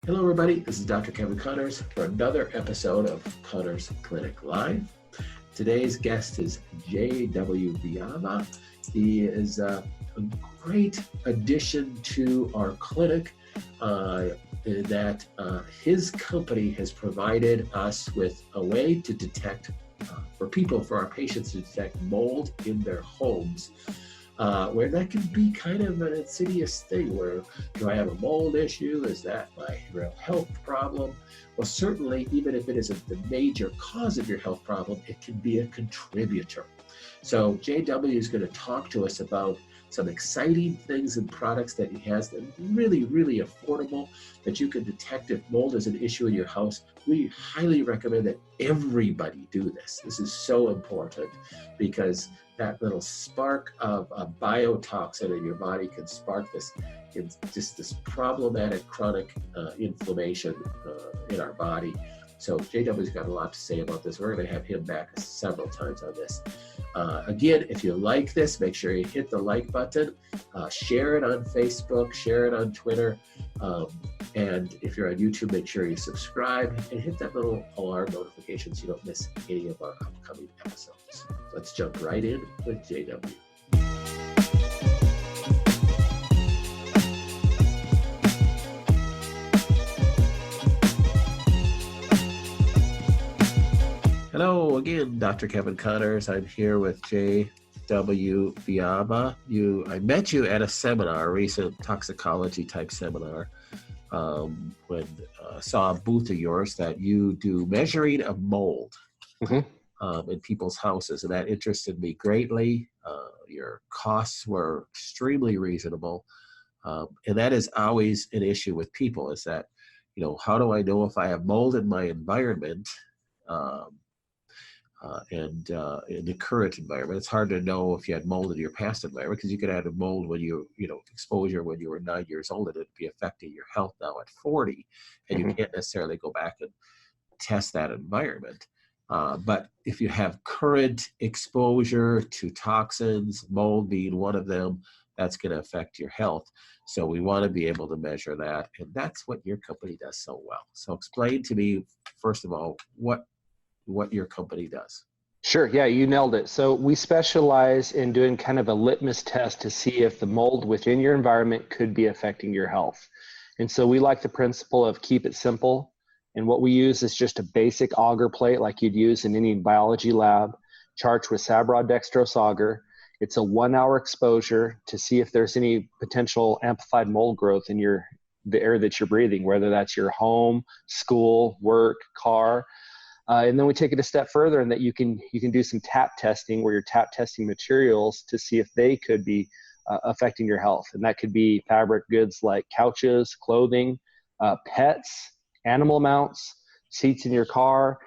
Hello, everybody. This is Dr. Kevin Connors for another episode of Connors Clinic Live. Today's guest is JW Biava. He is a great addition to our clinic that his company has provided us with a way to detect, for our patients to detect mold in their homes. Where that can be kind of an insidious thing where, do I have a mold issue? Is that my real health problem? Well, certainly, even if it isn't the major cause of your health problem, it can be a contributor. So JW is going to talk to us about some exciting things and products that he has that are really, really affordable, that you can detect if mold is an issue in your house. We highly recommend that everybody do this. This is so important because that little spark of a biotoxin in your body can spark this problematic chronic inflammation in our body. So JW's got a lot to say about this. We're going to have him back several times on this. Again, if you like this, make sure you hit the like button, share it on Facebook, share it on Twitter, and if you're on YouTube, make sure you subscribe and hit that little alarm notification so you don't miss any of our upcoming episodes. Let's jump right in with JW. Hello again, Dr. Kevin Connors. I'm here with JW Biava. I met you at a seminar, a recent toxicology type seminar, when I saw a booth of yours that you do measuring of mold in people's houses, and that interested me greatly. Your costs were extremely reasonable, and that is always an issue with people, is that, how do I know if I have mold in my environment? In the current environment, it's hard to know if you had mold in your past environment, because you could have mold when exposure when you were 9 years old, and it'd be affecting your health now at 40, and you can't necessarily go back and test that environment. But if you have current exposure to toxins, mold being one of them, that's going to affect your health. So we want to be able to measure that, and that's what your company does so well. So explain to me, first of all, what your company does. Sure. Yeah, you nailed it. So we specialize in doing kind of a litmus test to see if the mold within your environment could be affecting your health. And so we like the principle of keep it simple. And what we use is just a basic auger plate like you'd use in any biology lab, charged with Sabrod dextrose auger. It's a 1 hour exposure to see if there's any potential amplified mold growth in the air that you're breathing, whether that's your home, school, work, car. And then we take it a step further, in that you can do some tap testing, where you're tap testing materials to see if they could be affecting your health. And that could be fabric goods like couches, clothing, pets, animal mounts, seats in your car,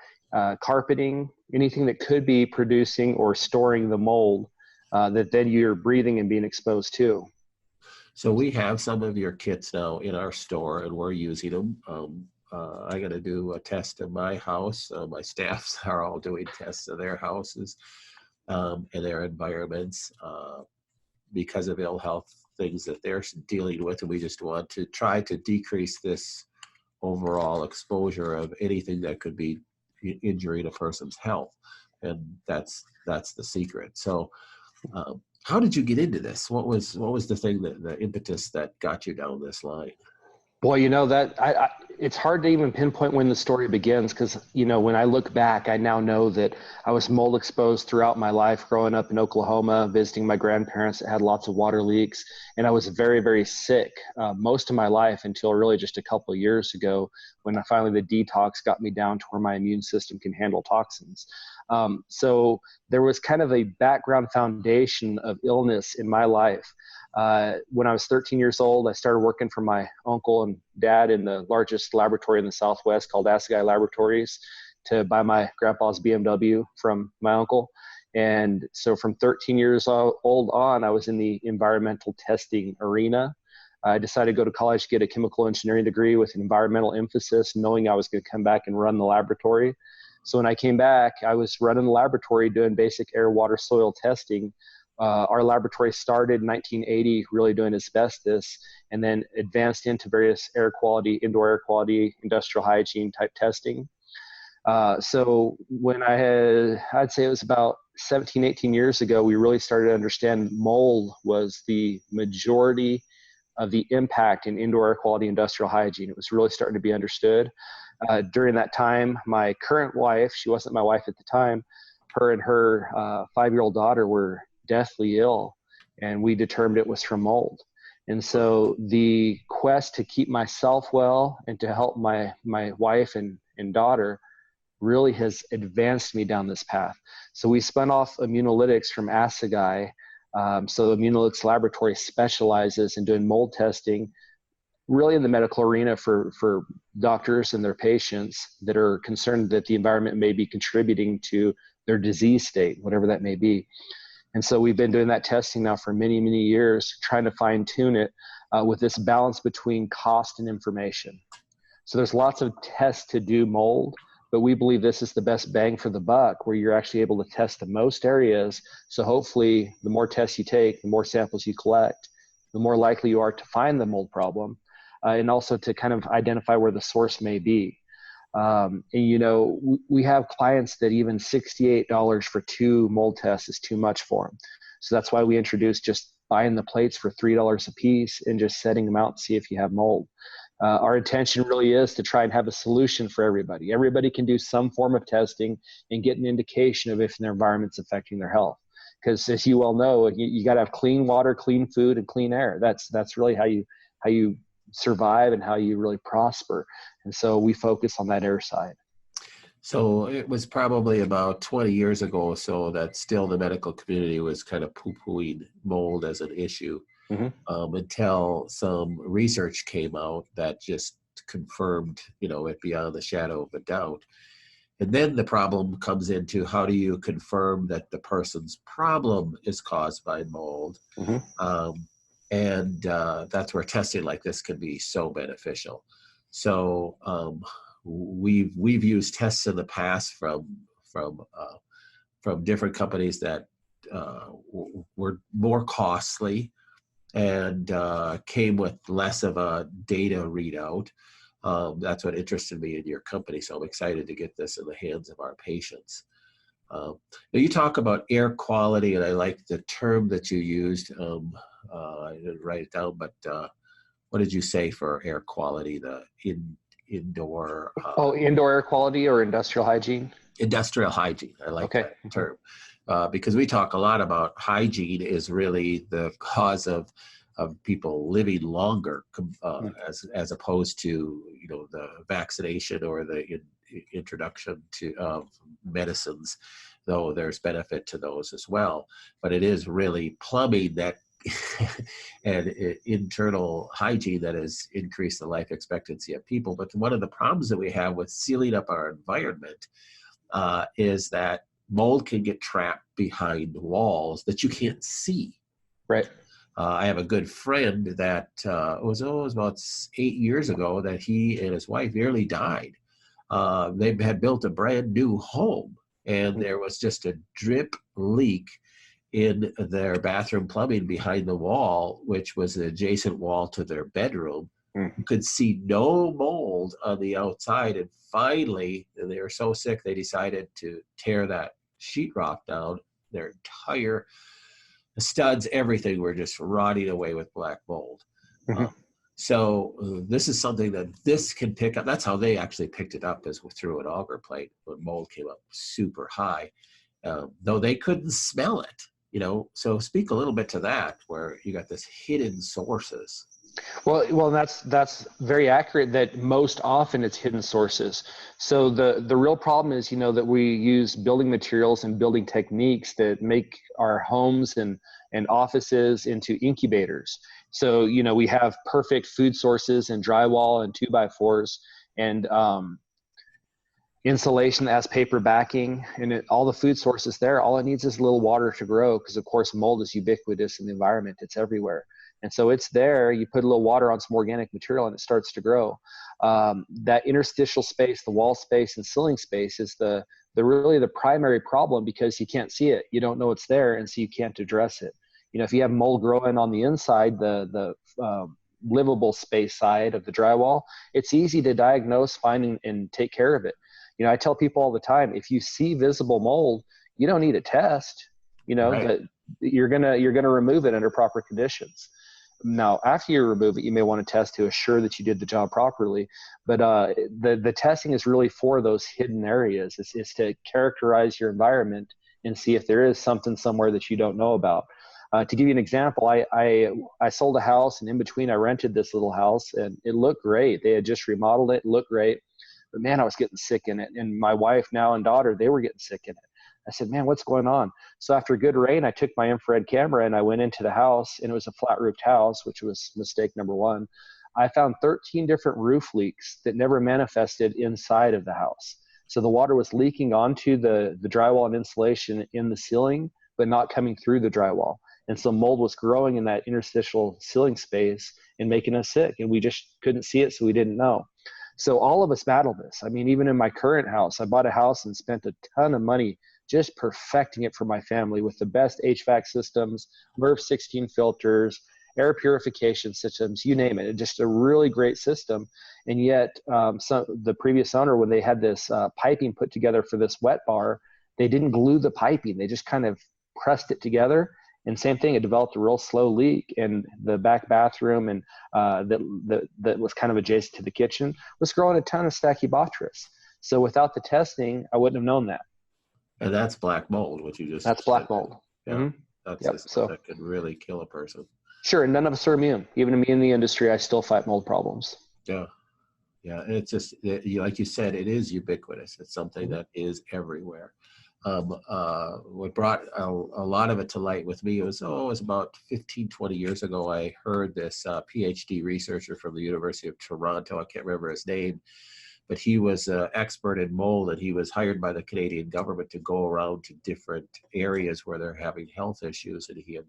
carpeting, anything that could be producing or storing the mold that then you're breathing and being exposed to. So we have some of your kits now in our store, and we're using them. I got to do a test in my house. My staffs are all doing tests of their houses and their environments because of ill health things that they're dealing with. And we just want to try to decrease this overall exposure of anything that could be injuring a person's health. And that's the secret. So how did you get into this? What was the thing, the impetus that got you down this line? Boy, it's hard to even pinpoint when the story begins, because, when I look back, I now know that I was mold exposed throughout my life growing up in Oklahoma, visiting my grandparents that had lots of water leaks. And I was very, very sick most of my life until really just a couple of years ago, when finally the detox got me down to where my immune system can handle toxins. So there was kind of a background foundation of illness in my life. When I was 13 years old, I started working for my uncle and dad in the largest laboratory in the Southwest called Assegai Laboratories to buy my grandpa's BMW from my uncle. And so from 13 years old on, I was in the environmental testing arena. I decided to go to college to get a chemical engineering degree with an environmental emphasis, knowing I was going to come back and run the laboratory. So when I came back, I was running the laboratory doing basic air, water, soil testing, our laboratory started in 1980, really doing asbestos, and then advanced into various air quality, indoor air quality, industrial hygiene type testing. So when I'd say it was about 17, 18 years ago, we really started to understand mold was the majority of the impact in indoor air quality, industrial hygiene. It was really starting to be understood. During that time, my current wife, she wasn't my wife at the time, her and her 5-year-old daughter were deathly ill, and we determined it was from mold. And so the quest to keep myself well and to help my wife and daughter really has advanced me down this path. So we spun off Immunolytics from Assegai. So Immunolytics Laboratory specializes in doing mold testing really in the medical arena for doctors and their patients that are concerned that the environment may be contributing to their disease state, whatever that may be. And so we've been doing that testing now for many, many years, trying to fine tune it with this balance between cost and information. So there's lots of tests to do mold, but we believe this is the best bang for the buck, where you're actually able to test the most areas. So hopefully the more tests you take, the more samples you collect, the more likely you are to find the mold problem, and also to kind of identify where the source may be. And, you know, we have clients that even $68 for 2 mold tests is too much for them. So that's why we introduced just buying the plates for $3 a piece and just setting them out to see if you have mold. Our intention really is to try and have a solution for everybody. Everybody can do some form of testing and get an indication of if their environment's affecting their health. Because as you well know, you got to have clean water, clean food, and clean air. That's really how you survive and how you really prosper. And so we focus on that air side. So it was probably about 20 years ago or so that still the medical community was kind of poo-pooing mold as an issue, until some research came out that just confirmed, you know, it beyond the shadow of a doubt. And then the problem comes into, how do you confirm that the person's problem is caused by mold? And that's where testing like this can be so beneficial. So we've used tests in the past from different companies that were more costly and came with less of a data readout. That's what interested me in your company. So I'm excited to get this in the hands of our patients. Now you talk about air quality, and I like the term that you used. I didn't write it down, but what did you say for air quality? The indoor. Indoor air quality or industrial hygiene? Industrial hygiene. I like that term. Because we talk a lot about hygiene is really the cause of people living longer, as opposed to, you know, the vaccination or the introduction of medicines, though there's benefit to those as well. But it is really plumbing that and internal hygiene that has increased the life expectancy of people. But one of the problems that we have with sealing up our environment is that mold can get trapped behind walls that you can't see. Right. I have a good friend that it was about 8 years ago that he and his wife nearly died. They had built a brand new home, and there was just a drip leak in their bathroom plumbing behind the wall, which was an adjacent wall to their bedroom. You could see no mold on the outside, and finally, they were so sick they decided to tear that sheetrock down. Their entire studs, everything were just rotting away with black mold. So this is something that this can pick up. That's how they actually picked it up, is through an auger plate when mold came up super high, though they couldn't smell it. You know, so speak a little bit to that, where you got this hidden sources. Well, that's very accurate, that most often it's hidden sources. So the real problem is, you know, that we use building materials and building techniques that make our homes and offices into incubators. So, you know, we have perfect food sources and drywall and 2x4s and insulation that has paper backing, and all the food sources there, all it needs is a little water to grow, because of course mold is ubiquitous in the environment. It's everywhere. And so it's there, you put a little water on some organic material and it starts to grow. That interstitial space, the wall space and ceiling space, is the really the primary problem, because you can't see it. You don't know it's there, and so you can't address it. If you have mold growing on the inside, the livable space side of the drywall, it's easy to diagnose, find, and take care of it. I tell people all the time, if you see visible mold, you don't need a test. Right. That you're gonna remove it under proper conditions. Now, after you remove it, you may want to test to assure that you did the job properly. But the testing is really for those hidden areas. It's to characterize your environment and see if there is something somewhere that you don't know about. To give you an example, I sold a house, and in between I rented this little house, and it looked great. They had just remodeled it, looked great. But man, I was getting sick in it. And my wife now and daughter, they were getting sick in it. I said, man, what's going on? So after a good rain, I took my infrared camera and I went into the house, and it was a flat roofed house, which was mistake number one. I found 13 different roof leaks that never manifested inside of the house. So the water was leaking onto the drywall and insulation in the ceiling, but not coming through the drywall. And so mold was growing in that interstitial ceiling space and making us sick. And we just couldn't see it, so we didn't know. So all of us battle this. I mean, even in my current house, I bought a house and spent a ton of money just perfecting it for my family with the best HVAC systems, MERV 16 filters, air purification systems, you name it. Just a really great system. And yet the previous owner, when they had this piping put together for this wet bar, they didn't glue the piping. They just kind of pressed it together. And same thing, it developed a real slow leak in the back bathroom, and that was kind of adjacent to the kitchen, was growing a ton of Stachybotrys. So without the testing, I wouldn't have known that. And that's black mold, what you just That's said. black mold. Yeah, Mm-hmm. that's that could really kill a person. Sure, and none of us are immune. Even me in the industry, I still fight mold problems. Yeah, and it's just like you said, it is ubiquitous. It's something that is everywhere. What brought a lot of it to light with me was about 15, 20 years ago. I heard this PhD researcher from the University of Toronto. I can't remember his name, but he was an expert in mold, and he was hired by the Canadian government to go around to different areas where they're having health issues. And he had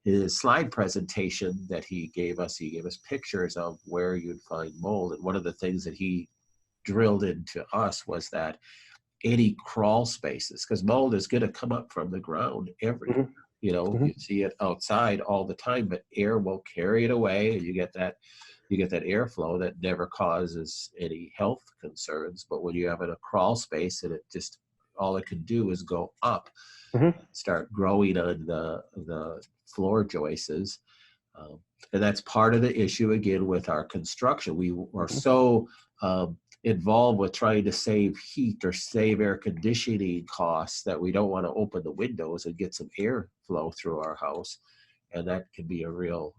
his slide presentation that he gave us pictures of where you'd find mold. And one of the things that he drilled into us was that any crawl spaces, because mold is going to come up from the ground everywhere. Mm-hmm. You see it outside all the time, but air will carry it away, and you get that airflow that never causes any health concerns. But when you have a crawl space, and all it can do is go up, start growing on the floor joists. And that's part of the issue, again, with our construction. We are so involved with trying to save heat or save air conditioning costs that we don't want to open the windows and get some air flow through our house. And that can be a real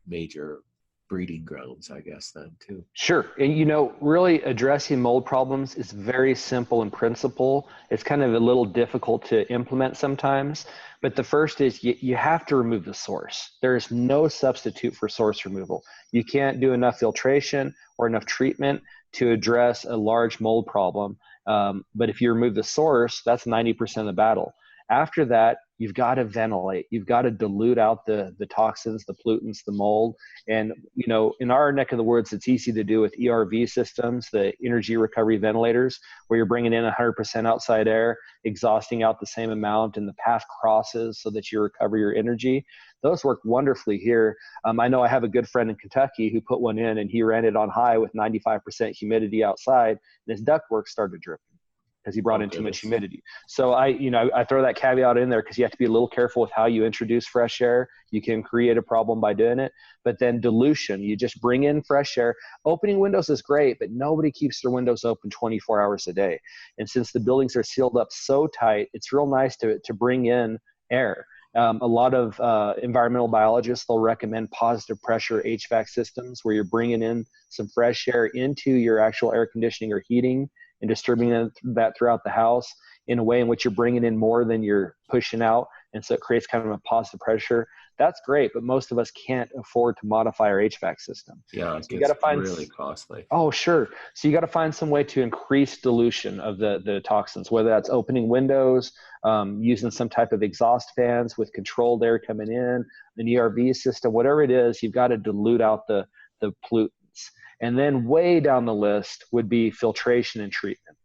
major breeding grounds, I guess, then too. Sure. And really addressing mold problems is very simple in principle. It's kind of a little difficult to implement sometimes, but the first is you have to remove the source. There is no substitute for source removal. You can't do enough filtration or enough treatment to address a large mold problem. But if you remove the source, that's 90% of the battle. After that, you've got to ventilate. You've got to dilute out the toxins, the pollutants, the mold. And, in our neck of the woods, it's easy to do with ERV systems, the energy recovery ventilators, where you're bringing in 100% outside air, exhausting out the same amount, and the path crosses so that you recover your energy. Those work wonderfully here. I know I have a good friend in Kentucky who put one in, and he ran it on high with 95% humidity outside, and his ductwork started dripping because he brought in too much humidity. So I throw that caveat in there because you have to be a little careful with how you introduce fresh air. You can create a problem by doing it. But then dilution, you just bring in fresh air. Opening windows is great, but nobody keeps their windows open 24 hours a day. And since the buildings are sealed up so tight, it's real nice to bring in air. A lot of environmental biologists, they'll recommend positive pressure HVAC systems where you're bringing in some fresh air into your actual air conditioning or heating and distributing that throughout the house in a way in which you're bringing in more than you're pushing out. And so it creates kind of a positive pressure. That's great, but most of us can't afford to modify our HVAC system. Yeah, so you got to find really costly. Oh, sure. So you got to find some way to increase dilution of the toxins, whether that's opening windows, using some type of exhaust fans with controlled air coming in, an ERV system, whatever it is, you've got to dilute out the pollutants. And then way down the list would be filtration and treatment.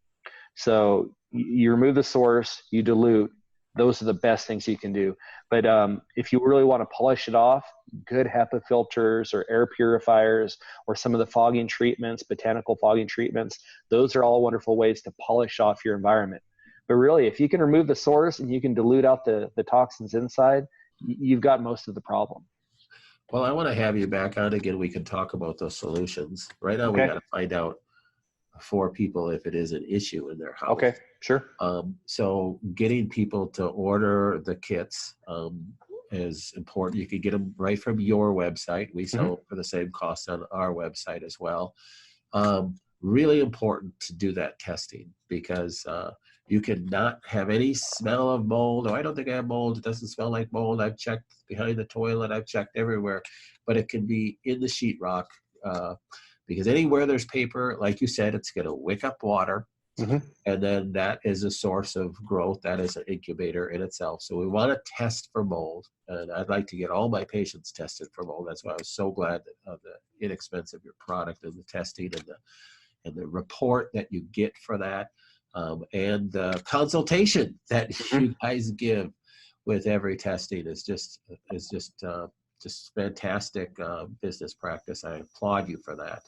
So, you remove the source, you dilute. Those are the best things you can do. But if you really want to polish it off, good HEPA filters or air purifiers or some of the fogging treatments, botanical fogging treatments, those are all wonderful ways to polish off your environment. But really, if you can remove the source and you can dilute out the toxins inside, you've got most of the problem. Well, I want to have you back on again. We can talk about those solutions. Right now, we got to find out for people if it is an issue in their house. Okay, sure. So getting people to order the kits is important. You can get them right from your website. We sell them for the same cost on our website as well. Really important to do that testing because you cannot have any smell of mold. Oh, I don't think I have mold. It doesn't smell like mold. I've checked behind the toilet. I've checked everywhere. But it can be in the sheetrock because anywhere there's paper, like you said, it's going to wick up water. And then that is a source of growth. That is an incubator in itself. So we want to test for mold. And I'd like to get all my patients tested for mold. That's why I was so glad of the inexpensive your product and the testing and the report that you get for that. And the consultation that you guys give with every testing is just fantastic business practice. I applaud you for that.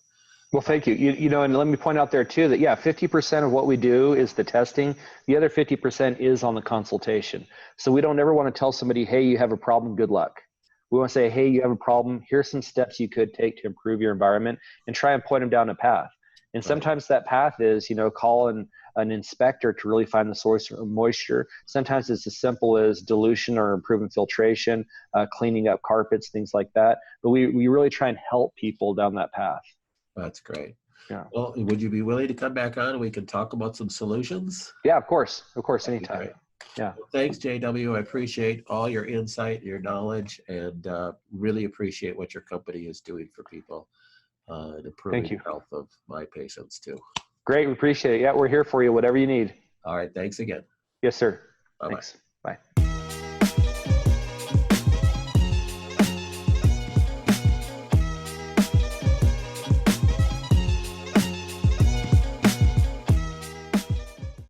Well, thank you. You know, and let me point out there too that 50% of what we do is the testing. The other 50% is on the consultation. So we don't ever want to tell somebody, hey, you have a problem, good luck. We want to say, hey, you have a problem. Here's some steps you could take to improve your environment and try and point them down a path. And sometimes that path is, call an inspector to really find the source of moisture. Sometimes it's as simple as dilution or improving filtration, cleaning up carpets, things like that. But we really try and help people down that path. That's great. Yeah. Well, would you be willing to come back on and we can talk about some solutions? Yeah, of course, anytime. Yeah. Well, thanks, JW. I appreciate all your insight, your knowledge, and really appreciate what your company is doing for people and improving the health of my patients too. Great, we appreciate it. Yeah, we're here for you, whatever you need. All right, thanks again. Yes, sir. Bye-bye. Thanks. Bye.